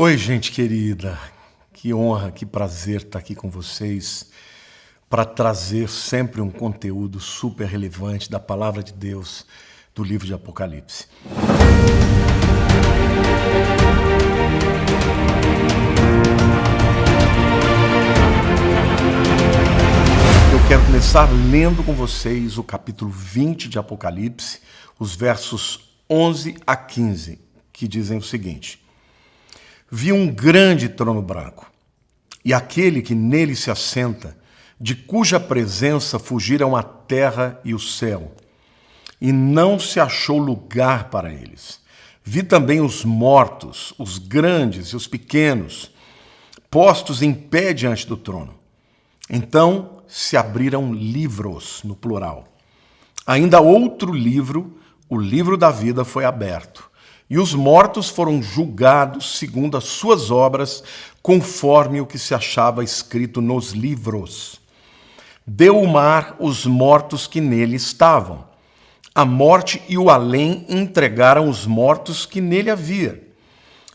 Oi, gente querida, que honra, que prazer estar aqui com vocês para trazer sempre um conteúdo super relevante da Palavra de Deus do livro de Apocalipse. Eu quero começar lendo com vocês o capítulo 20 de Apocalipse, os versos 11 a 15, que dizem o seguinte: Vi um grande trono branco, e aquele que nele se assenta, de cuja presença fugiram a terra e o céu, e não se achou lugar para eles. Vi também os mortos, os grandes e os pequenos, postos em pé diante do trono. Então se abriram livros, no plural. Ainda outro livro, o livro da vida, foi aberto. E os mortos foram julgados segundo as suas obras, conforme o que se achava escrito nos livros. Deu o mar os mortos que nele estavam. A morte e o além entregaram os mortos que nele havia.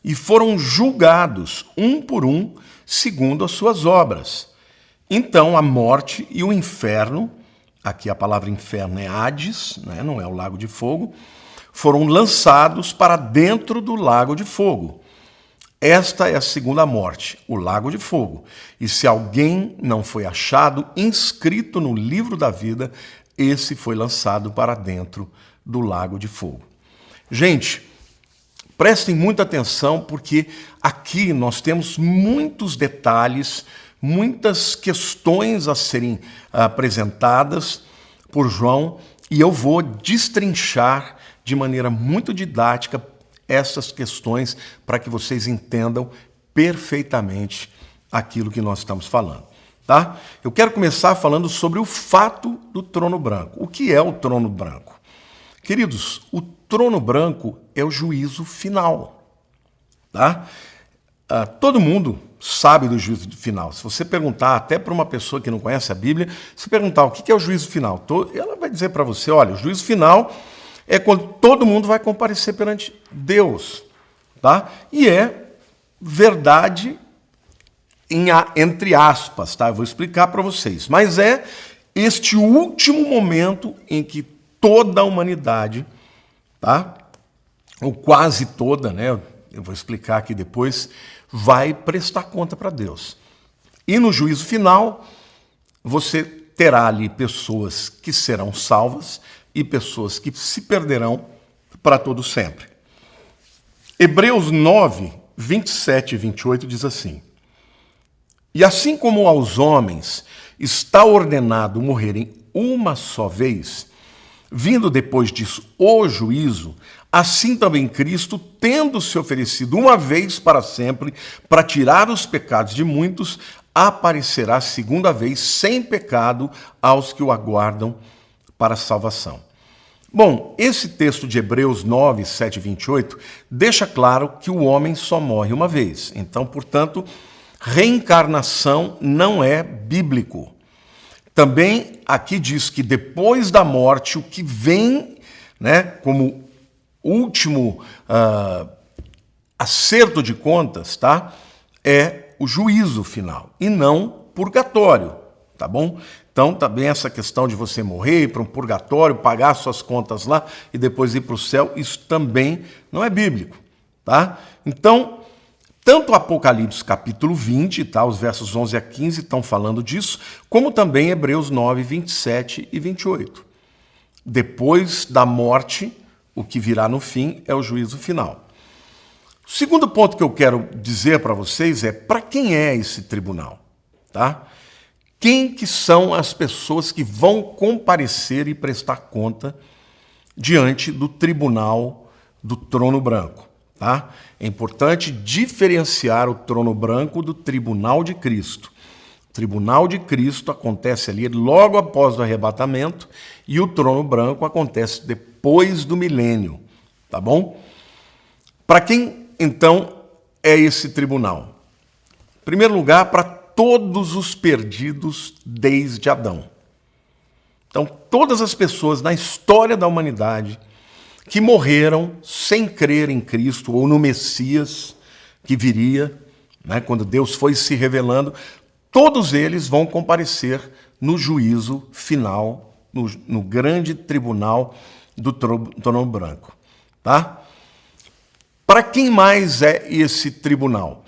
E foram julgados, um por um, segundo as suas obras. Então a morte e o inferno, aqui a palavra inferno é Hades, né? Não é o lago de fogo, foram lançados para dentro do lago de fogo. Esta é a segunda morte, o lago de fogo. E se alguém não foi achado inscrito no livro da vida, esse foi lançado para dentro do lago de fogo. Gente, prestem muita atenção, porque aqui nós temos muitos detalhes, muitas questões a serem apresentadas por João, e eu vou destrinchar de maneira muito didática essas questões para que vocês entendam perfeitamente aquilo que nós estamos falando, tá? Eu quero começar falando sobre o fato do trono branco. O que é o trono branco? Queridos, o trono branco é o juízo final, tá? Todo mundo sabe do juízo final. Se você perguntar até para uma pessoa que não conhece a Bíblia, se perguntar o que é o juízo final, ela vai dizer para você, olha, o juízo final é quando todo mundo vai comparecer perante Deus, tá? E é verdade entre aspas, tá? Eu vou explicar para vocês. Mas é este último momento em que toda a humanidade, tá? Ou quase toda, né? Eu vou explicar aqui depois, vai prestar conta para Deus. E no juízo final, você terá ali pessoas que serão salvas e pessoas que se perderão para todo sempre. Hebreus 9, 27 e 28 diz assim: E assim como aos homens está ordenado morrerem uma só vez, vindo depois disso o juízo, assim também Cristo, tendo se oferecido uma vez para sempre, para tirar os pecados de muitos, aparecerá segunda vez sem pecado aos que o aguardam para a salvação. Bom, esse texto de Hebreus 9, 7 e 28 deixa claro que o homem só morre uma vez. Então, portanto, reencarnação não é bíblico. Também aqui diz que depois da morte, o que vem, né, como último acerto de contas, tá, é o juízo final e não purgatório, tá bom? Então, também essa questão de você morrer, ir para um purgatório, pagar suas contas lá e depois ir para o céu, isso também não é bíblico, tá? Então, tanto o Apocalipse capítulo 20, tá, os versos 11 a 15 estão falando disso, como também Hebreus 9, 27 e 28. Depois da morte, o que virá no fim é o juízo final. O segundo ponto que eu quero dizer para vocês é para quem é esse tribunal, tá? Quem que são as pessoas que vão comparecer e prestar conta diante do tribunal do trono branco, tá? É importante diferenciar o trono branco do tribunal de Cristo. O tribunal de Cristo acontece ali logo após o arrebatamento e o trono branco acontece depois do milênio, tá bom? Para quem, então, é esse tribunal? Em primeiro lugar, para todos os perdidos desde Adão. Então, todas as pessoas na história da humanidade que morreram sem crer em Cristo ou no Messias, que viria, né, quando Deus foi se revelando, todos eles vão comparecer no juízo final, no grande tribunal do trono branco. Tá? Para quem mais é esse tribunal?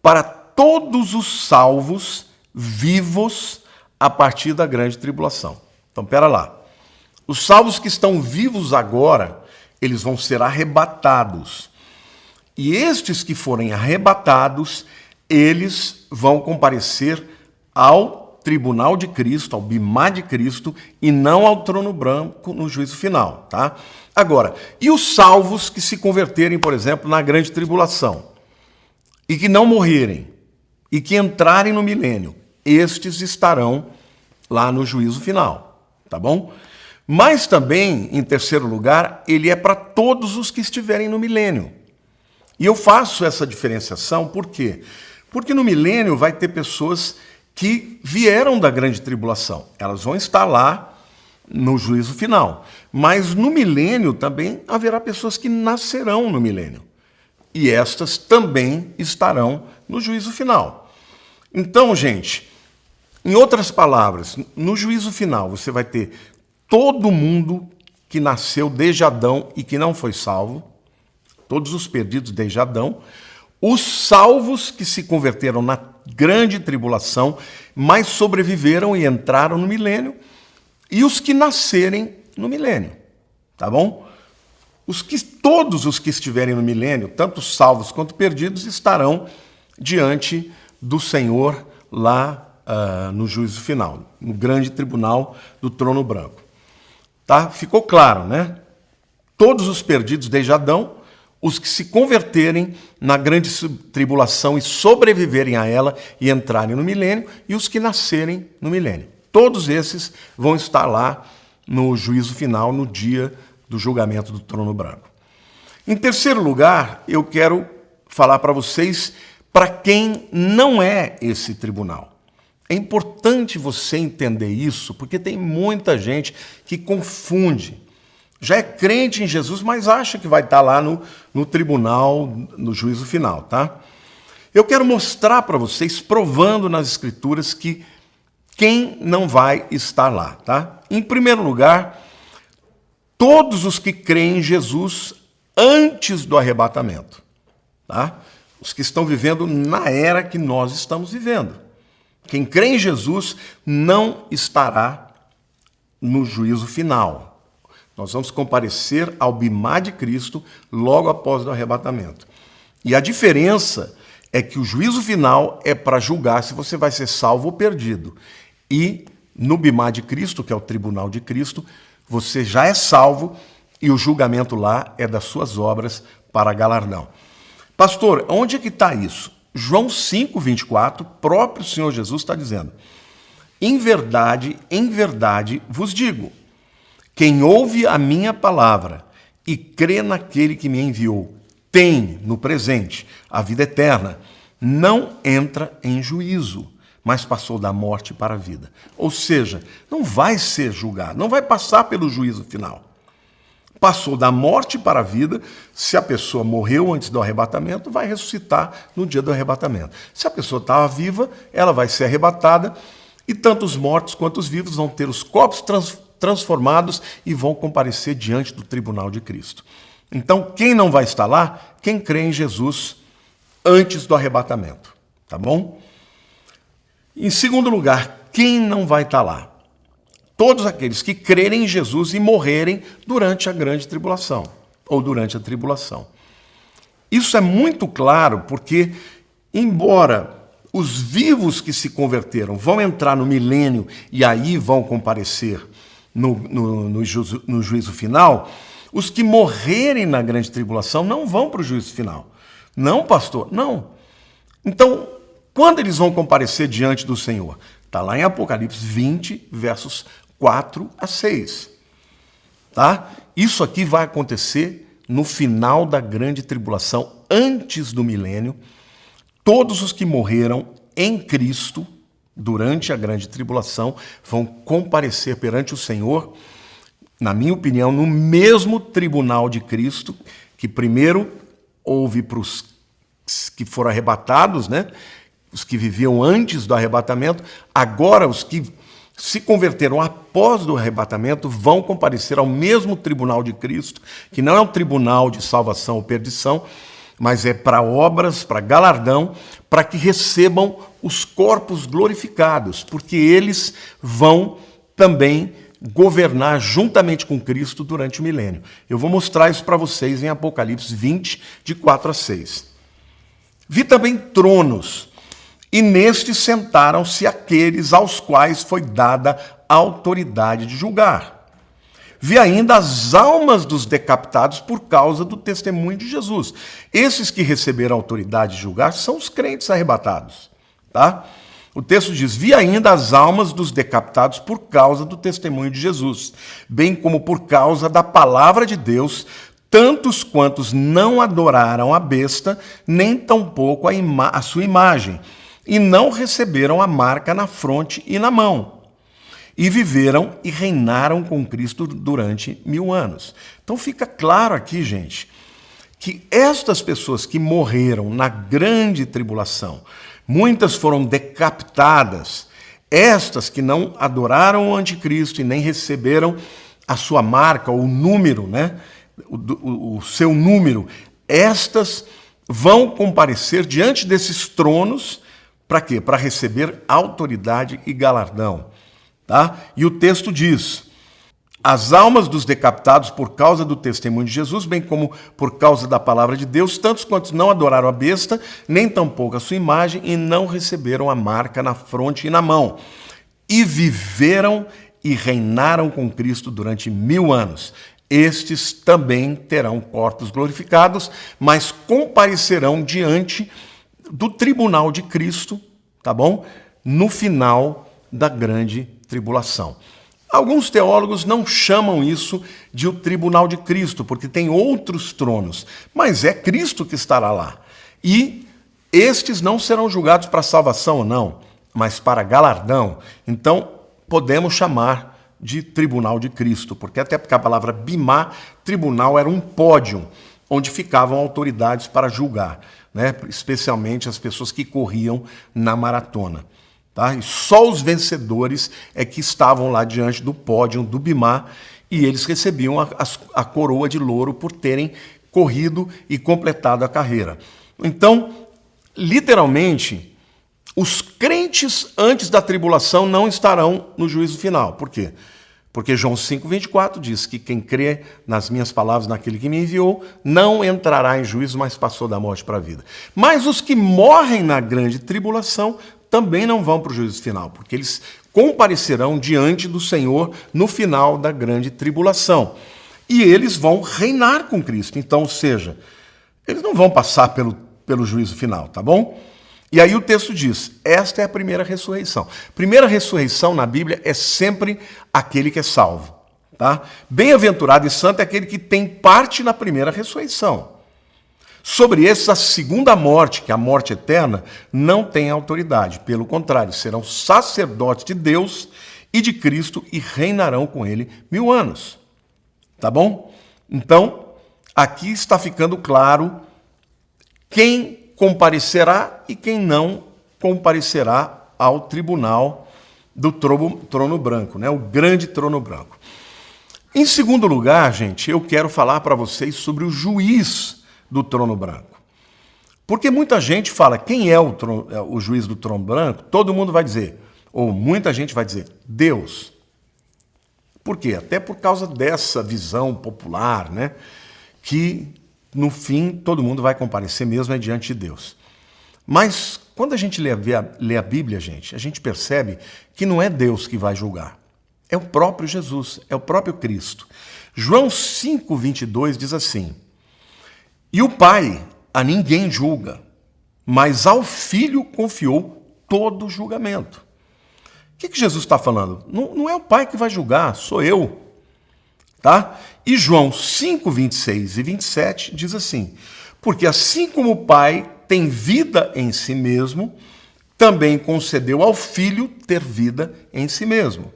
Para todos os salvos vivos a partir da grande tribulação. Então, pera lá. Os salvos que estão vivos agora, eles vão ser arrebatados. E estes que forem arrebatados, eles vão comparecer ao tribunal de Cristo, ao bimá de Cristo, e não ao trono branco no juízo final, tá? Agora, e os salvos que se converterem, por exemplo, na grande tribulação, e que não morrerem, e que entrarem no milênio, estes estarão lá no juízo final, tá bom? Mas também, em terceiro lugar, ele é para todos os que estiverem no milênio. E eu faço essa diferenciação, por quê? Porque no milênio vai ter pessoas que vieram da grande tribulação. Elas vão estar lá no juízo final. Mas no milênio também haverá pessoas que nascerão no milênio. E estas também estarão no juízo final. Então, gente, em outras palavras, no juízo final você vai ter todo mundo que nasceu desde Adão e que não foi salvo, todos os perdidos desde Adão, os salvos que se converteram na grande tribulação, mas sobreviveram e entraram no milênio, e os que nascerem no milênio, tá bom? Todos os que estiverem no milênio, tanto salvos quanto perdidos, estarão diante do Senhor lá no juízo final, no grande tribunal do trono branco. Tá? Ficou claro, né? Todos os perdidos desde Adão, os que se converterem na grande tribulação e sobreviverem a ela e entrarem no milênio, e os que nascerem no milênio. Todos esses vão estar lá no juízo final, no dia do julgamento do trono branco. Em terceiro lugar, eu quero falar para vocês para quem não é esse tribunal. É importante você entender isso, porque tem muita gente que confunde. Já é crente em Jesus, mas acha que vai estar lá no tribunal, no juízo final, tá? Eu quero mostrar para vocês, provando nas Escrituras, que quem não vai estar lá, tá? Em primeiro lugar, todos os que creem em Jesus antes do arrebatamento, tá? Os que estão vivendo na era que nós estamos vivendo. Quem crê em Jesus não estará no juízo final. Nós vamos comparecer ao bimá de Cristo logo após o arrebatamento. E a diferença é que o juízo final é para julgar se você vai ser salvo ou perdido. E no bimá de Cristo, que é o tribunal de Cristo, você já é salvo e o julgamento lá é das suas obras para galardão. Pastor, onde é que está isso? João 5, 24, próprio Senhor Jesus está dizendo: em verdade vos digo, quem ouve a minha palavra e crê naquele que me enviou, tem no presente a vida eterna, não entra em juízo, mas passou da morte para a vida. Ou seja, não vai ser julgado, não vai passar pelo juízo final. Passou da morte para a vida. Se a pessoa morreu antes do arrebatamento, vai ressuscitar no dia do arrebatamento. Se a pessoa estava viva, ela vai ser arrebatada, e tanto os mortos quanto os vivos vão ter os corpos transformados e vão comparecer diante do tribunal de Cristo. Então, quem não vai estar lá? Quem crê em Jesus antes do arrebatamento. Tá bom? Em segundo lugar, quem não vai estar lá? Todos aqueles que crerem em Jesus e morrerem durante a grande tribulação, ou durante a tribulação. Isso é muito claro porque, embora os vivos que se converteram vão entrar no milênio e aí vão comparecer no juízo final, os que morrerem na grande tribulação não vão para o juízo final. Não, pastor, não. Então, quando eles vão comparecer diante do Senhor? Está lá em Apocalipse 20, versos 4 a 6. Tá? Isso aqui vai acontecer no final da grande tribulação, antes do milênio. Todos os que morreram em Cristo durante a grande tribulação vão comparecer perante o Senhor, na minha opinião, no mesmo tribunal de Cristo, que primeiro houve para os que foram arrebatados, né? Os que viviam antes do arrebatamento, agora os que se converteram após o arrebatamento vão comparecer ao mesmo tribunal de Cristo, que não é um tribunal de salvação ou perdição, mas é para obras, para galardão, para que recebam os corpos glorificados, porque eles vão também governar juntamente com Cristo durante o milênio. Eu vou mostrar isso para vocês em Apocalipse 20, de 4 a 6. Vi também tronos, e nestes sentaram-se aqueles aos quais foi dada a autoridade de julgar. Vi ainda as almas dos decapitados por causa do testemunho de Jesus. Esses que receberam a autoridade de julgar são os crentes arrebatados, tá? O texto diz: vi ainda as almas dos decapitados por causa do testemunho de Jesus, bem como por causa da palavra de Deus, tantos quantos não adoraram a besta, nem tampouco a sua imagem, e não receberam a marca na fronte e na mão. E viveram e reinaram com Cristo durante 1000 anos. Então fica claro aqui, gente, que estas pessoas que morreram na grande tribulação, muitas foram decapitadas. Estas que não adoraram o anticristo e nem receberam a sua marca, ou o número, né? O seu número, estas vão comparecer diante desses tronos, para quê? Para receber autoridade e galardão. Tá? E o texto diz: as almas dos decapitados por causa do testemunho de Jesus, bem como por causa da palavra de Deus, tantos quantos não adoraram a besta, nem tampouco a sua imagem, e não receberam a marca na fronte e na mão. E viveram e reinaram com Cristo durante 1000 anos. Estes também terão corpos glorificados, mas comparecerão diante do tribunal de Cristo, tá bom? No final da grande tribulação. Alguns teólogos não chamam isso de o tribunal de Cristo, porque tem outros tronos, mas é Cristo que estará lá. E estes não serão julgados para salvação ou não, mas para galardão. Então, podemos chamar de tribunal de Cristo, porque a palavra bimá, tribunal, era um pódio onde ficavam autoridades para julgar, né? Especialmente as pessoas que corriam na maratona. Tá? E só os vencedores é que estavam lá diante do pódio do bimá, e eles recebiam a coroa de louro por terem corrido e completado a carreira. Então, literalmente, os crentes antes da tribulação não estarão no juízo final. Por quê? Porque João 5,24 diz que quem crê nas minhas palavras, naquele que me enviou, não entrará em juízo, mas passou da morte para a vida. Mas os que morrem na grande tribulação também não vão para o juízo final, porque eles comparecerão diante do Senhor no final da grande tribulação. E eles vão reinar com Cristo. Então, ou seja, eles não vão passar pelo juízo final, tá bom? E aí o texto diz: esta é a primeira ressurreição. Primeira ressurreição na Bíblia é sempre aquele que é salvo, tá? Bem-aventurado e santo é aquele que tem parte na primeira ressurreição. Sobre esses, a segunda morte, que é a morte eterna, não tem autoridade. Pelo contrário, serão sacerdotes de Deus e de Cristo e reinarão com ele 1000 anos. Tá bom? Então, aqui está ficando claro quem comparecerá e quem não comparecerá ao tribunal do trono branco, né? O grande trono branco. Em segundo lugar, gente, eu quero falar para vocês sobre o juiz do trono branco. Porque muita gente fala, quem é o juiz do trono branco? Todo mundo vai dizer, ou muita gente vai dizer, Deus. Por quê? Até por causa dessa visão popular, né? Que, no fim, todo mundo vai comparecer mesmo diante de Deus. Mas, quando a gente lê a Bíblia, gente, a gente percebe que não é Deus que vai julgar. É o próprio Jesus, é o próprio Cristo. João 5,22 diz assim: e o Pai a ninguém julga, mas ao Filho confiou todo o julgamento. O que Jesus está falando? Não é o Pai que vai julgar, sou eu. Tá? E João 5, 26 e 27 diz assim: porque assim como o Pai tem vida em si mesmo, também concedeu ao Filho ter vida em si mesmo.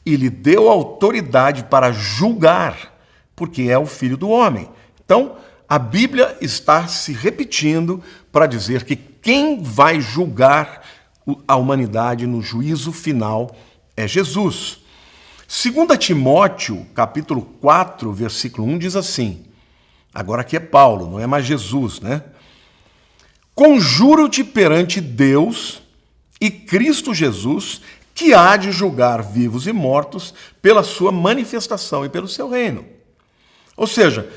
E lhe deu autoridade para julgar, porque é o Filho do homem. Então, a Bíblia está se repetindo para dizer que quem vai julgar a humanidade no juízo final é Jesus. 2 Timóteo, capítulo 4, versículo 1, diz assim, agora aqui é Paulo, não é mais Jesus, né? Conjuro-te perante Deus e Cristo Jesus, que há de julgar vivos e mortos pela sua manifestação e pelo seu reino. Ou seja,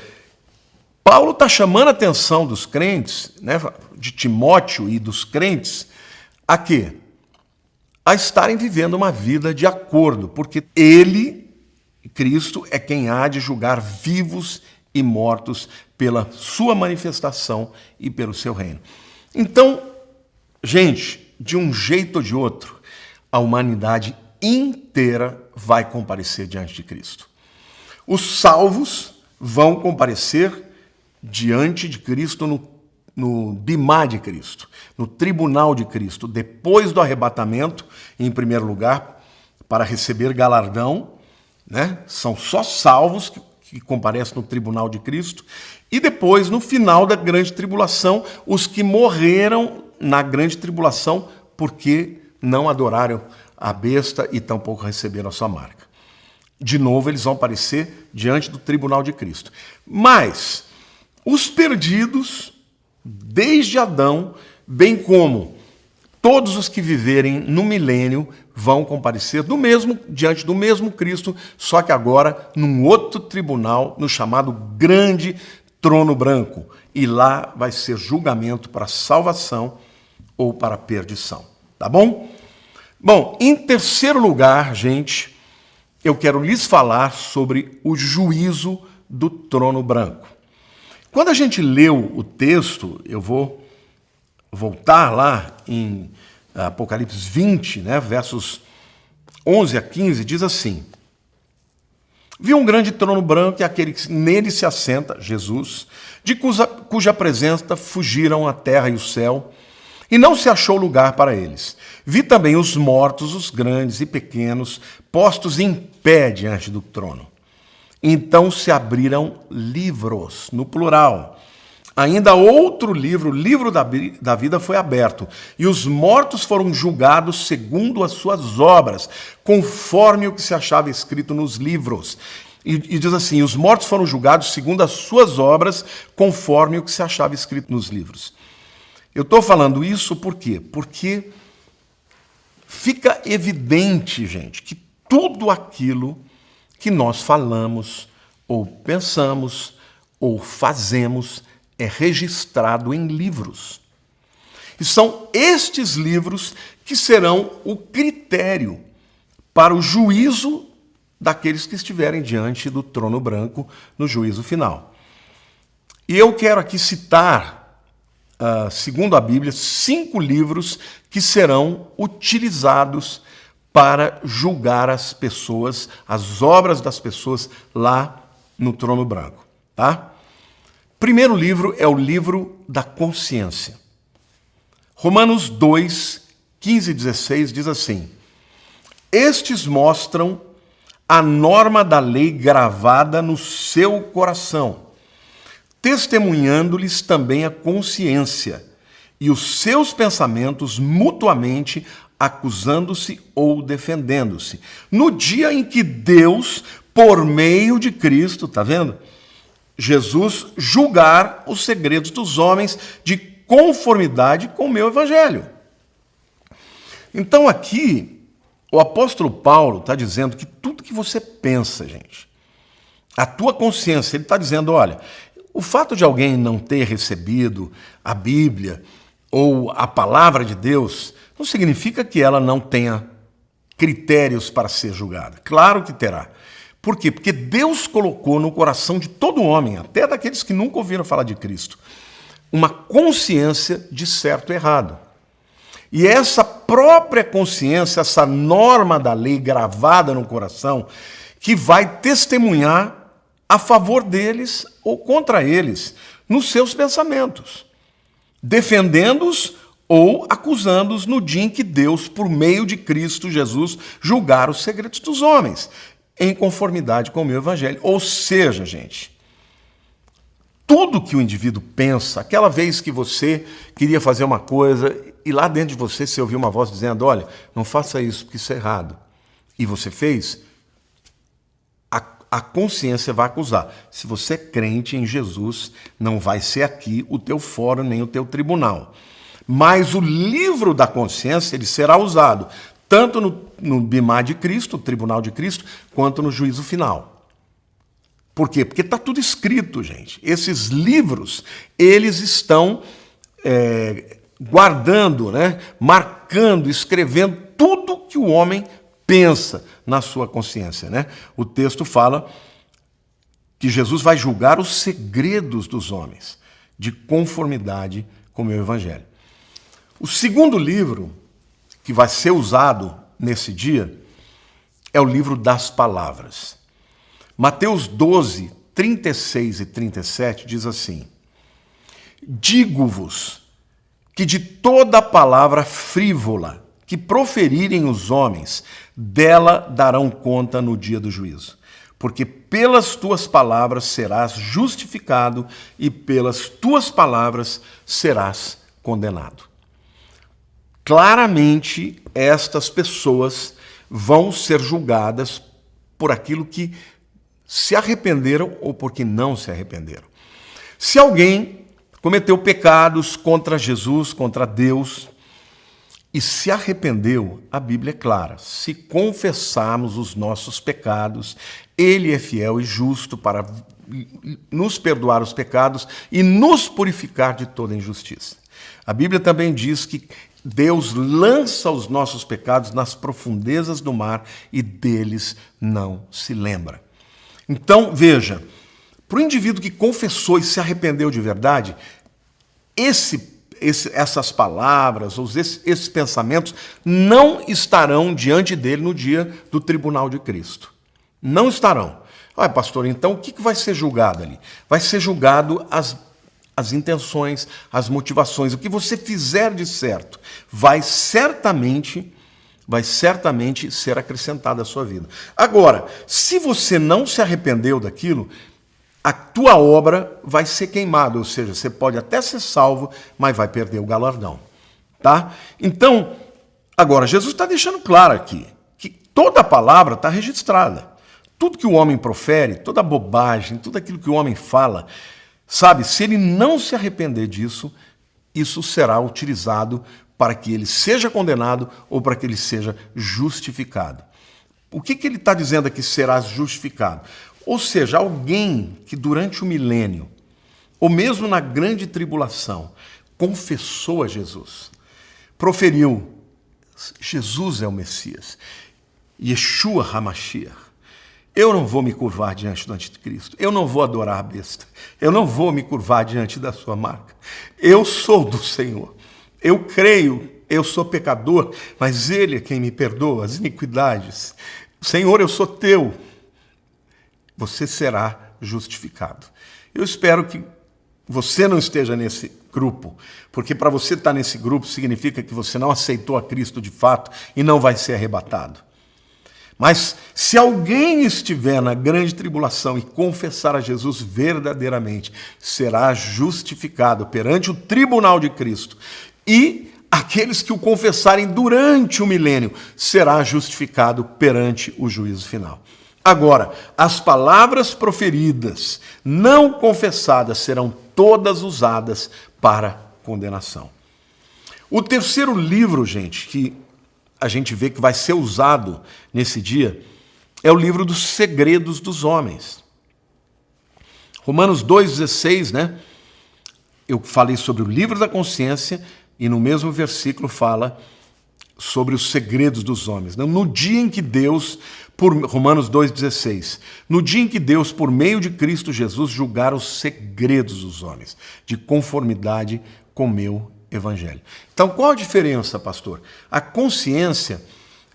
Paulo está chamando a atenção dos crentes, né, de Timóteo e dos crentes, a quê? A estarem vivendo uma vida de acordo, porque ele, Cristo, é quem há de julgar vivos e mortos pela sua manifestação e pelo seu reino. Então, gente, de um jeito ou de outro, a humanidade inteira vai comparecer diante de Cristo. Os salvos vão comparecer diante de Cristo no bimá de Cristo, no tribunal de Cristo, depois do arrebatamento, em primeiro lugar, para receber galardão, né? São só salvos que comparecem no tribunal de Cristo, e depois, no final da grande tribulação, os que morreram na grande tribulação porque não adoraram a besta e tampouco receberam a sua marca. De novo, eles vão aparecer diante do tribunal de Cristo. Mas os perdidos, desde Adão, bem como todos os que viverem no milênio, vão comparecer diante do mesmo Cristo, só que agora num outro tribunal, no chamado Grande Trono Branco. E lá vai ser julgamento para salvação ou para perdição. Tá bom? Bom, em terceiro lugar, gente, eu quero lhes falar sobre o juízo do trono branco. Quando a gente leu o texto, eu vou voltar lá em Apocalipse 20, né, versos 11 a 15, diz assim: vi um grande trono branco e aquele que nele se assenta, Jesus, de cuja presença fugiram a terra e o céu, e não se achou lugar para eles. Vi também os mortos, os grandes e pequenos, postos em pé diante do trono. Então se abriram livros, no plural. Ainda outro livro, o livro da vida, foi aberto, e os mortos foram julgados segundo as suas obras, conforme o que se achava escrito nos livros. E diz assim, os mortos foram julgados segundo as suas obras, conforme o que se achava escrito nos livros. Eu estou falando isso por quê? Porque fica evidente, gente, que tudo aquilo que nós falamos, ou pensamos, ou fazemos, é registrado em livros. E são estes livros que serão o critério para o juízo daqueles que estiverem diante do trono branco no juízo final. E eu quero aqui citar, segundo a Bíblia, 5 livros que serão utilizados para julgar as pessoas, as obras das pessoas lá no trono branco, tá? Primeiro livro é o livro da consciência. Romanos 2, 15 e 16 diz assim: estes mostram a norma da lei gravada no seu coração, testemunhando-lhes também a consciência e os seus pensamentos mutuamente acusando-se ou defendendo-se. No dia em que Deus, por meio de Cristo, tá vendo? Jesus julgar os segredos dos homens de conformidade com o meu evangelho. Então aqui, o apóstolo Paulo está dizendo que tudo que você pensa, gente, a tua consciência, ele está dizendo, olha, o fato de alguém não ter recebido a Bíblia ou a palavra de Deus não significa que ela não tenha critérios para ser julgada. Claro que terá. Por quê? Porque Deus colocou no coração de todo homem, até daqueles que nunca ouviram falar de Cristo, uma consciência de certo e errado. E essa própria consciência, essa norma da lei gravada no coração, que vai testemunhar a favor deles ou contra eles, nos seus pensamentos, defendendo-os ou acusando-os no dia em que Deus, por meio de Cristo Jesus, julgar os segredos dos homens, em conformidade com o meu evangelho. Ou seja, gente, tudo que o indivíduo pensa, aquela vez que você queria fazer uma coisa e lá dentro de você ouviu uma voz dizendo, olha, não faça isso porque isso é errado, e você fez, a consciência vai acusar. Se você é crente em Jesus, não vai ser aqui o teu fórum nem o teu tribunal. Mas o livro da consciência ele será usado tanto no Bimá de Cristo, o tribunal de Cristo, quanto no juízo final. Por quê? Porque está tudo escrito, gente. Esses livros, eles estão guardando, né, marcando, escrevendo tudo que o homem pensa na sua consciência, né? O texto fala que Jesus vai julgar os segredos dos homens, de conformidade com o meu evangelho. O segundo livro que vai ser usado nesse dia é o livro das palavras. Mateus 12, 36 e 37 diz assim: digo-vos que de toda palavra frívola que proferirem os homens, dela darão conta no dia do juízo. Porque pelas tuas palavras serás justificado e pelas tuas palavras serás condenado. Claramente, estas pessoas vão ser julgadas por aquilo que se arrependeram ou porque não se arrependeram. Se alguém cometeu pecados contra Jesus, contra Deus, e se arrependeu, a Bíblia é clara. Se confessarmos os nossos pecados, Ele é fiel e justo para nos perdoar os pecados e nos purificar de toda injustiça. A Bíblia também diz que Deus lança os nossos pecados nas profundezas do mar e deles não se lembra. Então, veja, para o indivíduo que confessou e se arrependeu de verdade, essas palavras, ou esses pensamentos, não estarão diante dele no dia do tribunal de Cristo. Não estarão. Olha, pastor, então o que vai ser julgado ali? Vai ser julgado as intenções, as motivações, o que você fizer de certo, vai certamente ser acrescentado à sua vida. Agora, se você não se arrependeu daquilo, a tua obra vai ser queimada, ou seja, você pode até ser salvo, mas vai perder o galardão, tá? Então, agora, Jesus está deixando claro aqui que toda a palavra está registrada. Tudo que o homem profere, toda bobagem, tudo aquilo que o homem fala, sabe, se ele não se arrepender disso, isso será utilizado para que ele seja condenado ou para que ele seja justificado. O que ele está dizendo aqui, será justificado? Ou seja, alguém que durante o milênio, ou mesmo na grande tribulação, confessou a Jesus, proferiu, Jesus é o Messias, Yeshua HaMashiach, eu não vou me curvar diante do anticristo, eu não vou adorar a besta, eu não vou me curvar diante da sua marca, eu sou do Senhor, eu creio, eu sou pecador, mas Ele é quem me perdoa as iniquidades, Senhor, eu sou teu, você será justificado. Eu espero que você não esteja nesse grupo, porque para você estar nesse grupo significa que você não aceitou a Cristo de fato e não vai ser arrebatado. Mas se alguém estiver na grande tribulação e confessar a Jesus verdadeiramente, será justificado perante o tribunal de Cristo. E aqueles que o confessarem durante o milênio, será justificado perante o juízo final. Agora, as palavras proferidas, não confessadas, serão todas usadas para condenação. O terceiro livro, gente, que a gente vê que vai ser usado nesse dia, é o livro dos segredos dos homens. Romanos 2,16, né? Eu falei sobre o livro da consciência e no mesmo versículo fala sobre os segredos dos homens. No dia em que Deus, Romanos 2,16, no dia em que Deus, por meio de Cristo Jesus, julgar os segredos dos homens, de conformidade com o meu evangelho. Então, qual a diferença, pastor? A consciência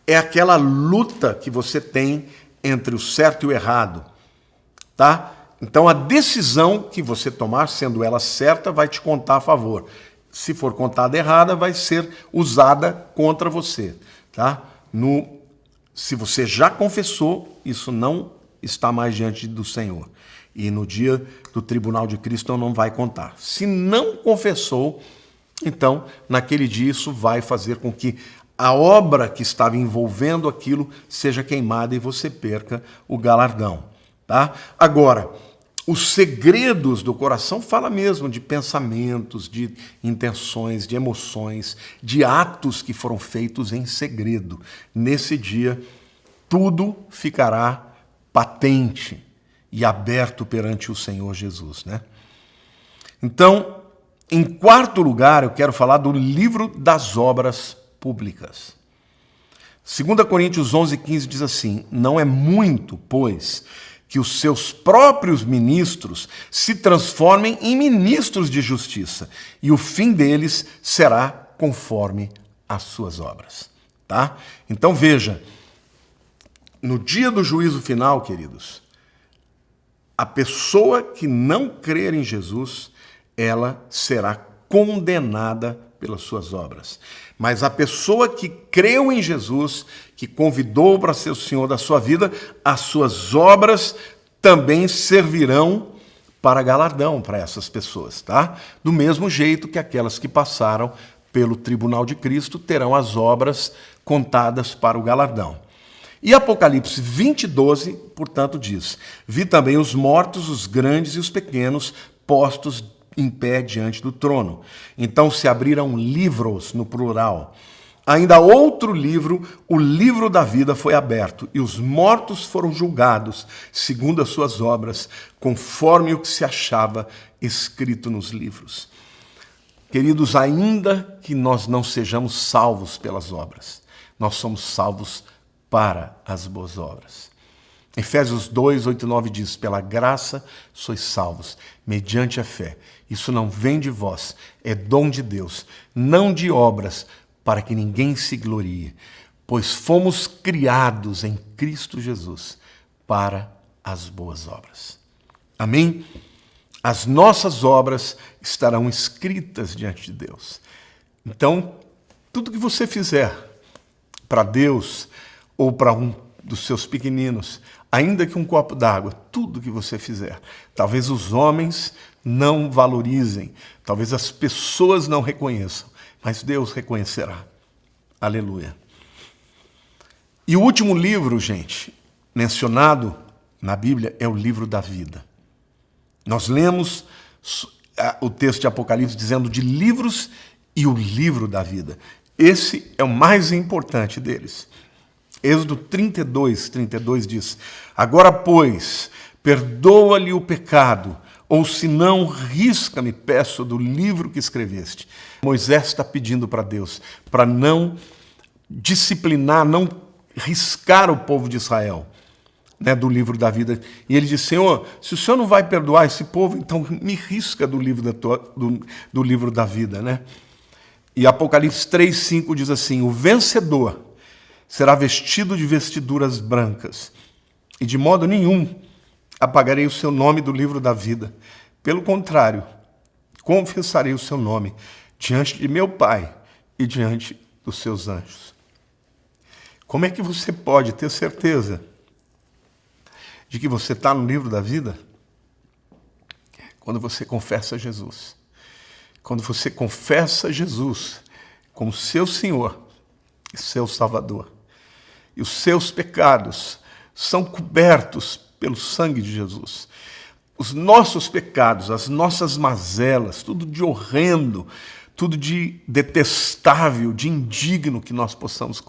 é aquela luta que você tem entre o certo e o errado, tá? Então, a decisão que você tomar, sendo ela certa, vai te contar a favor. Se for contada errada, vai ser usada contra você, tá? Se você já confessou, isso não está mais diante do Senhor. E no dia do tribunal de Cristo não vai contar. Se não confessou, então, naquele dia, isso vai fazer com que a obra que estava envolvendo aquilo seja queimada e você perca o galardão. Tá? Agora, os segredos do coração fala mesmo de pensamentos, de intenções, de emoções, de atos que foram feitos em segredo. Nesse dia, tudo ficará patente e aberto perante o Senhor Jesus, né? Então, em quarto lugar, eu quero falar do livro das obras públicas. 2 Coríntios 11:15 diz assim: não é muito, pois, que os seus próprios ministros se transformem em ministros de justiça, e o fim deles será conforme as suas obras. Tá? Então veja, no dia do juízo final, queridos, a pessoa que não crer em Jesus, ela será condenada pelas suas obras. Mas a pessoa que creu em Jesus, que convidou para ser o Senhor da sua vida, as suas obras também servirão para galardão para essas pessoas, tá? Do mesmo jeito que aquelas que passaram pelo tribunal de Cristo terão as obras contadas para o galardão. E Apocalipse 20:12, portanto, diz: vi também os mortos, os grandes e os pequenos, postos em pé diante do trono. Então se abriram livros, no plural. Ainda outro livro, o livro da vida, foi aberto, e os mortos foram julgados, segundo as suas obras, conforme o que se achava escrito nos livros. Queridos, ainda que nós não sejamos salvos pelas obras, nós somos salvos para as boas obras. Efésios 2, 8 e 9 diz: pela graça sois salvos, mediante a fé. Isso não vem de vós, é dom de Deus, não de obras, para que ninguém se glorie, pois fomos criados em Cristo Jesus para as boas obras. Amém? As nossas obras estarão escritas diante de Deus. Então, tudo que você fizer para Deus ou para um dos seus pequeninos, ainda que um copo d'água, tudo que você fizer, talvez os homens não valorizem, talvez as pessoas não reconheçam, mas Deus reconhecerá. Aleluia. E o último livro, gente, mencionado na Bíblia é o livro da vida. Nós lemos o texto de Apocalipse dizendo de livros e o livro da vida. Esse é o mais importante deles. Êxodo 32 diz: agora, pois, perdoa-lhe o pecado, ou se não, risca-me, peço, do livro que escreveste. Moisés está pedindo para Deus, para não disciplinar, não riscar o povo de Israel, né, do livro da vida. E ele diz: Senhor, se o Senhor não vai perdoar esse povo, então me risca do livro do livro da vida, né? E Apocalipse 3:5 diz assim: o vencedor será vestido de vestiduras brancas, e de modo nenhum apagarei o seu nome do livro da vida. Pelo contrário, confessarei o seu nome diante de meu Pai e diante dos seus anjos. Como é que você pode ter certeza de que você está no livro da vida? Quando você confessa Jesus. Quando você confessa Jesus como seu Senhor e seu Salvador. E os seus pecados são cobertos pelo sangue de Jesus. Os nossos pecados, as nossas mazelas, tudo de horrendo, tudo de detestável, de indigno que nós possamos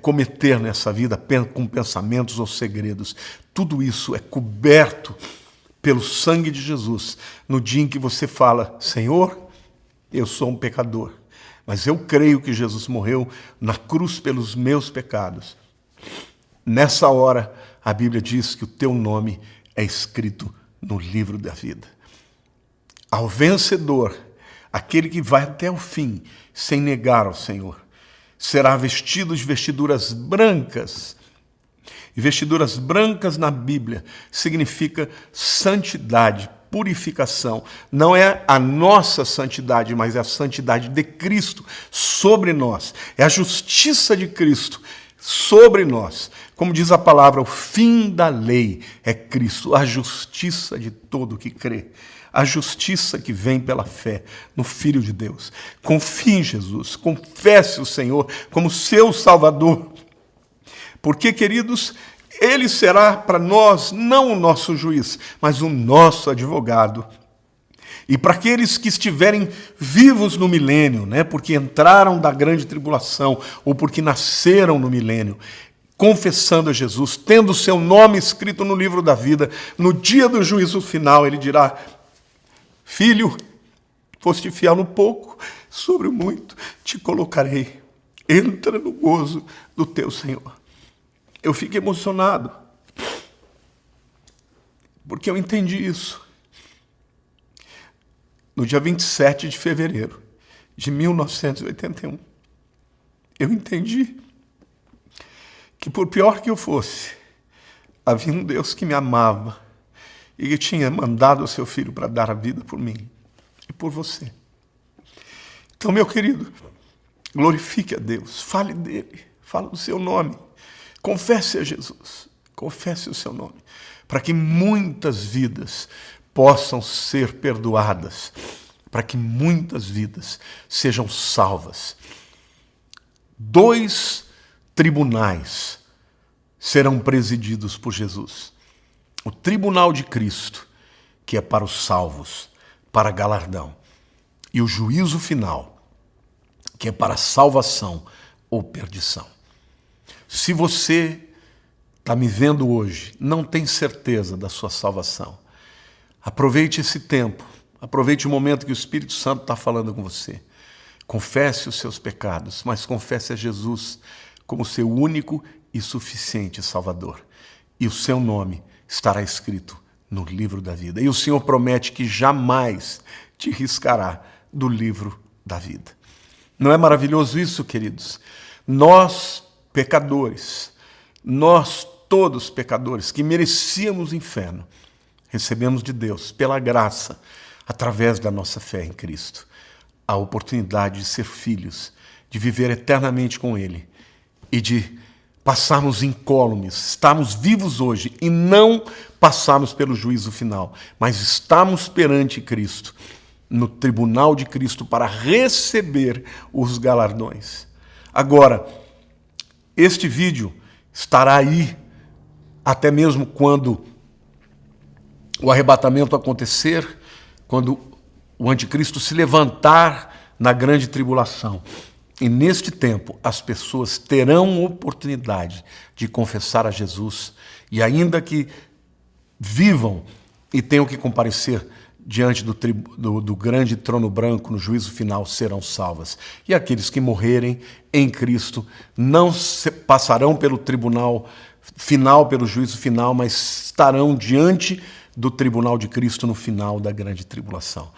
cometer nessa vida, com pensamentos ou segredos, tudo isso é coberto pelo sangue de Jesus. No dia em que você fala: Senhor, eu sou um pecador, mas eu creio que Jesus morreu na cruz pelos meus pecados. Nessa hora, a Bíblia diz que o teu nome é escrito no livro da vida. Ao vencedor, aquele que vai até o fim, sem negar ao Senhor, será vestido de vestiduras brancas. E vestiduras brancas na Bíblia significa santidade, purificação. Não é a nossa santidade, mas é a santidade de Cristo sobre nós. É a justiça de Cristo sobre nós. Como diz a palavra, o fim da lei é Cristo, a justiça de todo que crê. A justiça que vem pela fé no Filho de Deus. Confie em Jesus, confesse o Senhor como seu Salvador. Porque, queridos, Ele será para nós não o nosso juiz, mas o nosso advogado. E para aqueles que estiverem vivos no milênio, né, porque entraram da grande tribulação ou porque nasceram no milênio, confessando a Jesus, tendo o seu nome escrito no livro da vida, no dia do juízo final, Ele dirá: filho, foste fiel no pouco, sobre o muito te colocarei. Entra no gozo do teu Senhor. Eu fico emocionado, porque eu entendi isso. No dia 27 de fevereiro de 1981, eu entendi que, por pior que eu fosse, havia um Deus que me amava e que tinha mandado o seu Filho para dar a vida por mim e por você. Então, meu querido, glorifique a Deus, fale dele, fale do seu nome, confesse a Jesus, confesse o seu nome, para que muitas vidas possam ser perdoadas, para que muitas vidas sejam salvas. 2 tribunais serão presididos por Jesus. O tribunal de Cristo, que é para os salvos, para galardão. E o juízo final, que é para salvação ou perdição. Se você está me vendo hoje, não tem certeza da sua salvação, aproveite esse tempo, aproveite o momento que o Espírito Santo está falando com você. Confesse os seus pecados, mas confesse a Jesus como seu único e suficiente Salvador. E o seu nome estará escrito no livro da vida. E o Senhor promete que jamais te riscará do livro da vida. Não é maravilhoso isso, queridos? Nós, pecadores, nós todos pecadores, que merecíamos o inferno, recebemos de Deus, pela graça, através da nossa fé em Cristo, a oportunidade de ser filhos, de viver eternamente com Ele e de passarmos incólumes, estarmos vivos hoje e não passarmos pelo juízo final, mas estamos perante Cristo, no tribunal de Cristo, para receber os galardões. Agora, este vídeo estará aí até mesmo quando o arrebatamento acontecer, quando o anticristo se levantar na grande tribulação. E neste tempo, as pessoas terão oportunidade de confessar a Jesus, e ainda que vivam e tenham que comparecer diante do grande trono branco no juízo final, serão salvas. E aqueles que morrerem em Cristo não passarão pelo tribunal final, pelo juízo final, mas estarão diante do tribunal de Cristo no final da grande tribulação.